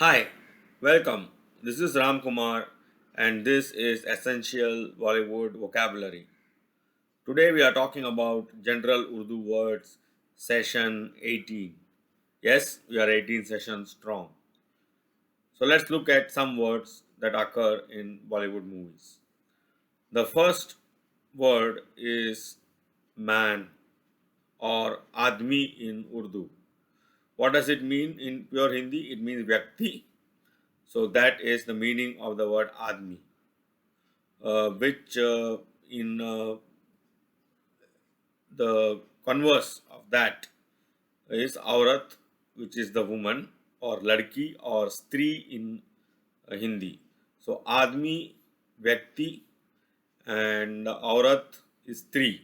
Hi, welcome. This is Ram Kumar, and this is Essential Bollywood Vocabulary. Today we are talking about General Urdu Words, Session 18. Yes, we are 18 sessions strong. So let's look at some words that occur in Bollywood movies. The first word is man or admi in Urdu. What does it mean in pure Hindi? It means Vyakti. So that is the meaning of the word admi. Which in the converse of that is aurat, which is the woman, or ladki, or stri in Hindi. So admi, vyakti, and aurat is stri,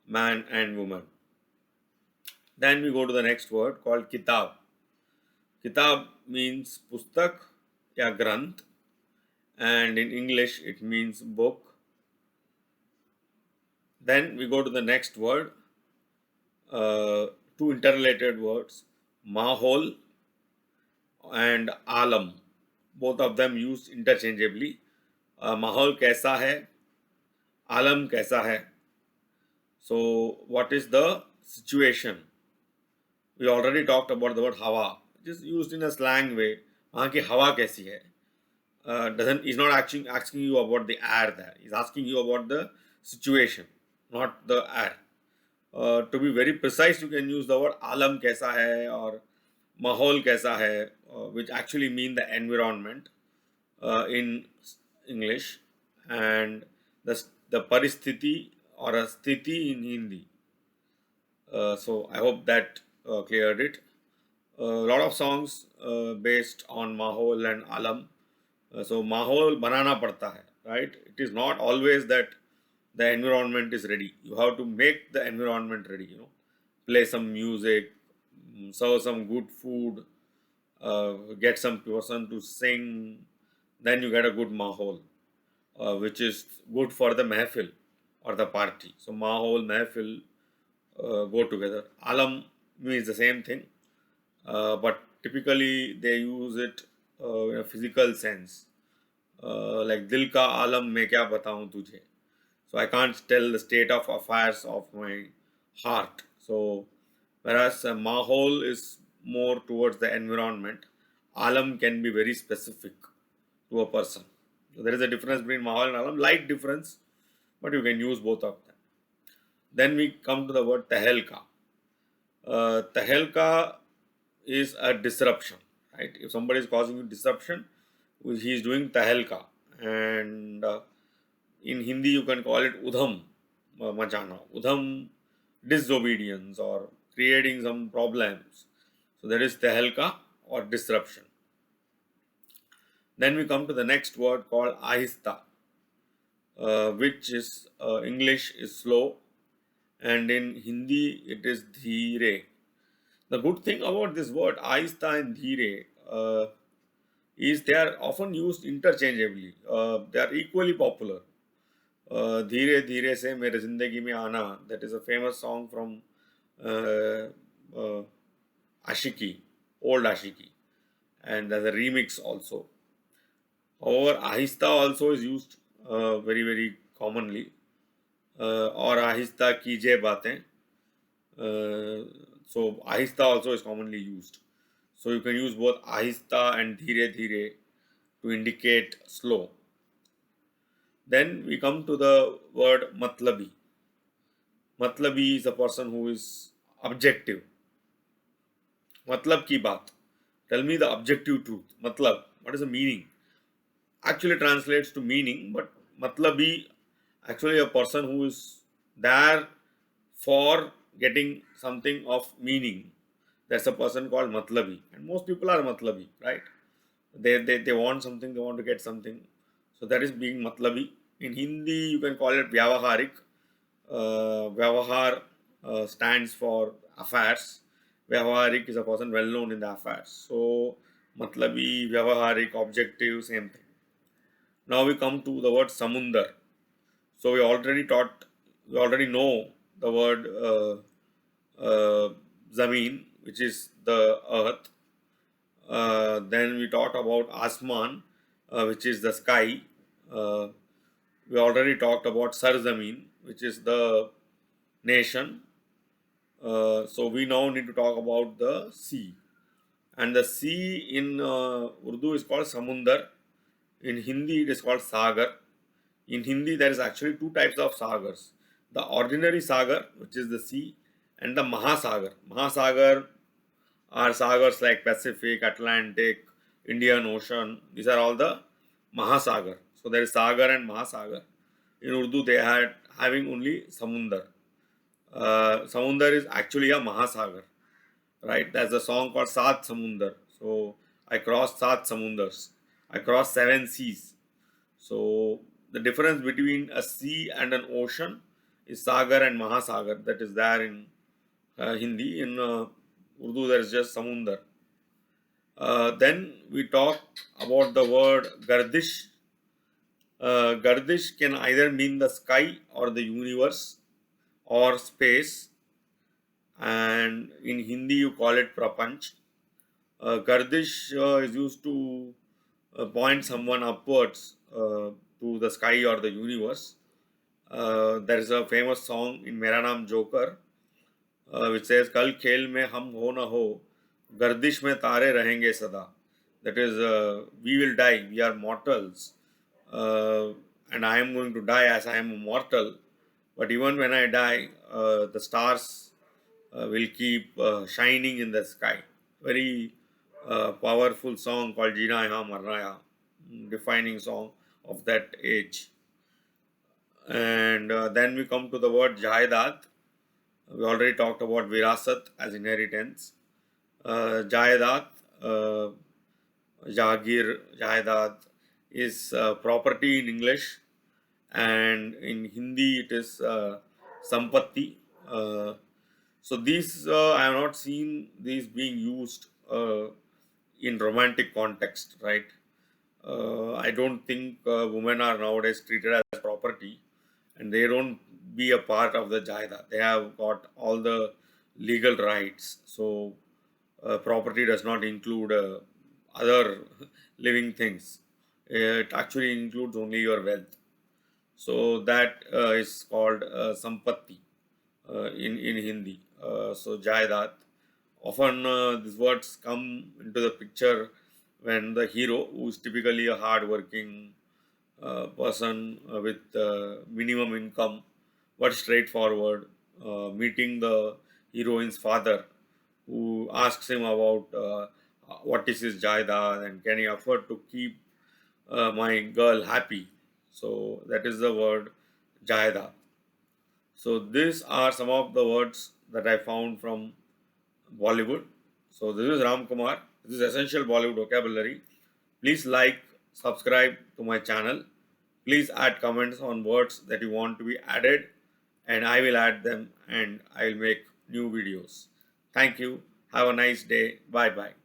man and woman. Then we go to the next word called kitab. Kitab means pustak ya granth, and in English it means book. Then we go to the next word, two interrelated words, mahol and alam. Both of them used interchangeably. Mahol kaisa hai, alam kaisa hai. So, what is the situation? We already talked about the word hawa, which is used in a slang way. वहाँ की हवा कैसी है? Doesn't He's not asking you about the air there. He's asking you about the situation, not the air. To be very precise, you can use the word alam kaisa hai or mahol kaisa hai, which actually mean the environment in English, and the paristhiti or a sthiti in Hindi. So I hope that cleared it. A lot of songs based on mahol and alam. So mahol banana padta hai, right? It is not always that the environment is ready. You have to make the environment ready. Play some music, serve some good food, get some person to sing. Then you get a good mahol, which is good for the mehfil or the party. So mahol, mehfil go together. Alam means the same thing, but typically they use it in a physical sense. Like dil ka alam mein kya bataun tujhe. So I can't tell the state of affairs of my heart. So whereas mahol is more towards the environment, alam can be very specific to a person. So there is a difference between mahol and alam, light difference, but you can use both of them. Then we come to the word tehelka. Tehelka is a disruption, right? If somebody is causing you disruption, he is doing tehelka, and in Hindi you can call it udham, machana, udham, disobedience or creating some problems. So that is tehelka or disruption. Then we come to the next word called ahista, which is English is slow, and in Hindi it is dheere. The good thing about this word ahista and dheere is they are often used interchangeably. They are equally popular. धीरे धीरे से मेरे जिंदगी में आना, that is a famous song from uh, uh, Ashiki, old Ashiki, and there's a remix also. However, ahista also is used very commonly, or ahista कीजिए बातें. So ahista also is commonly used. So you can use both ahista and dhire dhire to indicate slow. Then we come to the word matlabi. Matlabi is a person who is objective. Matlab ki baat. Tell me the objective truth. Matlab. What is the meaning? Actually translates to meaning, but matlabi actually a person who is there for getting something of meaning. That's a person called matlabi. And most people are matlabi, right? They want something, they want to get something. So that is being matlabi. In Hindi, you can call it vyavaharik. Vyavahar stands for affairs. Vyavaharik is a person well known in the affairs. So matlabi, vyavaharik, objective, same thing. Now we come to the word samundar. So we already know the word zameen, which is the earth. Then we talked about Asman, which is the sky. Uh, we already talked about Sarzamin, which is the nation. So we now need to talk about the sea. And the sea in Urdu is called Samundar. In Hindi, it is called Sagar. In Hindi, there is actually two types of sagars: the ordinary sagar, which is the sea, and the Mahasagar. Mahasagar are sagars like Pacific, Atlantic, Indian Ocean. These are all the Mahasagar. So there is Sagar and Mahasagar. In Urdu, they are having only Samundar. Samundar is actually a Mahasagar, right? There's a song called Sat Samundar. So I crossed Sat Samundars. I crossed 7 seas. So the difference between a sea and an ocean is Sagar and Mahasagar. That is there in Hindi. In Urdu, there is just Samundar. Then we talk about the word Gardish. Gardish can either mean the sky or the universe or space, and in Hindi you call it prapanch. Gardish is used to point someone upwards to the sky or the universe. There is a famous song in Mera Naam Joker which says कल खेल में हम हो न हो गर्दिश में तारे रहेंगे सदा. That is, we will die, we are mortals, and I am going to die as I am a mortal. But even when I die, the stars will keep shining in the sky. Very powerful song called Jina Yahan Marna Yahan, defining song of that age. And then we come to the word Jayedat. We already talked about Virasat as inheritance. Jayedat, Jagir, Jayedat is property in English, and in Hindi it is Sampatti. So these I have not seen these being used in romantic context, right? I don't think women are nowadays treated as property, and they don't be a part of the Jaida. They have got all the legal rights. So property does not include other living things. It actually includes only your wealth. So that is called Sampatti in Hindi. So Jaidat. Often these words come into the picture when the hero, who is typically a hard-working person with minimum income but straightforward, meeting the heroine's father, who asks him about what is his jaida and can he afford to keep my girl happy. So that is the word jaida. So these are some of the words that I found from Bollywood. So this is Ram Kumar. This is Essential Bollywood Vocabulary. Please like, subscribe to my channel. Please add comments on words that you want to be added, and I will add them and I will make new videos. Thank you. Have a nice day. Bye bye.